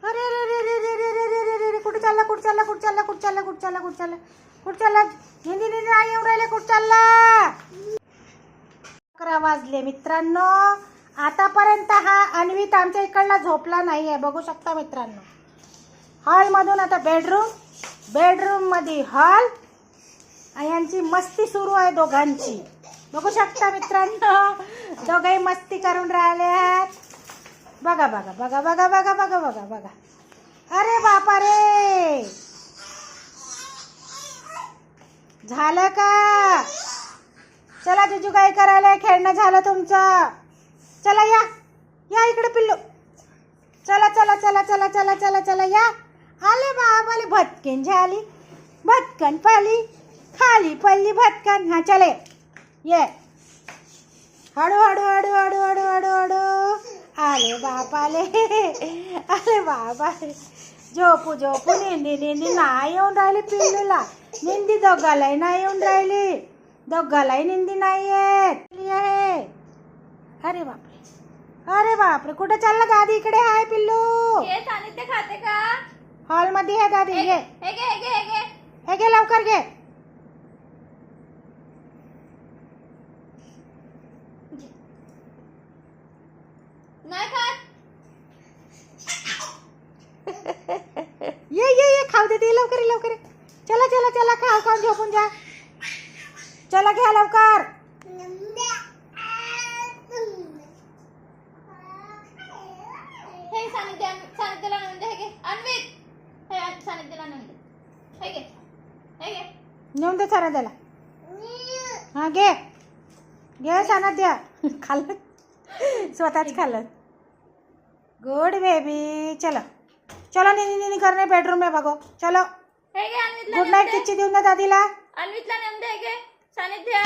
अरे अरे अरे अरे अरे अरे अरे अरे अरे कुठे चालला कुठे चालला कुठे चालला कुठे चालला कुठे चालला कुठे चालला कुठे चालला हिंदी हिंदी आई येऊन राहिले कुठे चालला 11 वाजले मित्रांनो. आतापर्यंत हा अन्वित आमच्या इकडला झोपला नाही आहे. बघू शकता मित्रांनो. हॉलमधून आता बेडरूम मध्ये हॉल यांची मस्ती सुरू आहे दोघांची. बघू शकता मित्रांनो दोघे मस्ती करून राहिले आहेत. बघा बघा बघा बघा बघा बघा बघा बघा. अरे बापा रे झालं का? चला जिजू काय करायला खेळणं झालं तुमचं. चला या या इकडे पिल्लू. चला चला चला चला चला चला चला या. आले बाबाले भटकन झाली भटकन पाली खाली पडली भटकन. हा चले ये हळू हळू हळू हळू हळू हळू हळू. आले बापाले आले बाबा. झोपू झोपू निंदी निंदी नाही येऊन राहिली पिल्लूला. निंदी दोघालाही नाही येऊन राहिली. दोघालाही निंदी नाही येत. अरे बापरे कुठे चालला दादी? इकडे आहे पिल्लू. ये सानिध्य खाते का? हॉल मध्ये आहे दादी. हे घे हे घे लवकर घे. नाही खात. ये खाऊ देते लवकर लवकर. चला चला चला खाऊ खाऊ झोपून जा. चला घ्या लवकर. हे सानिध्यला नेऊन दे. हे घे अन्वित. हे सानिध्यला नेऊन दे. हे घे नेऊन दे साना त्याला. हा घे घे साना द्या. खाल्लं स्वतःच खाल्लं. Good baby. चलो चलो निनी करणे बेडरूम में बघो. चलो हे घे अन्वितला गुड नाईट किच्ची देऊन द्या दादीला. अन्वितला नेऊन दे. हे घे सानिध्य.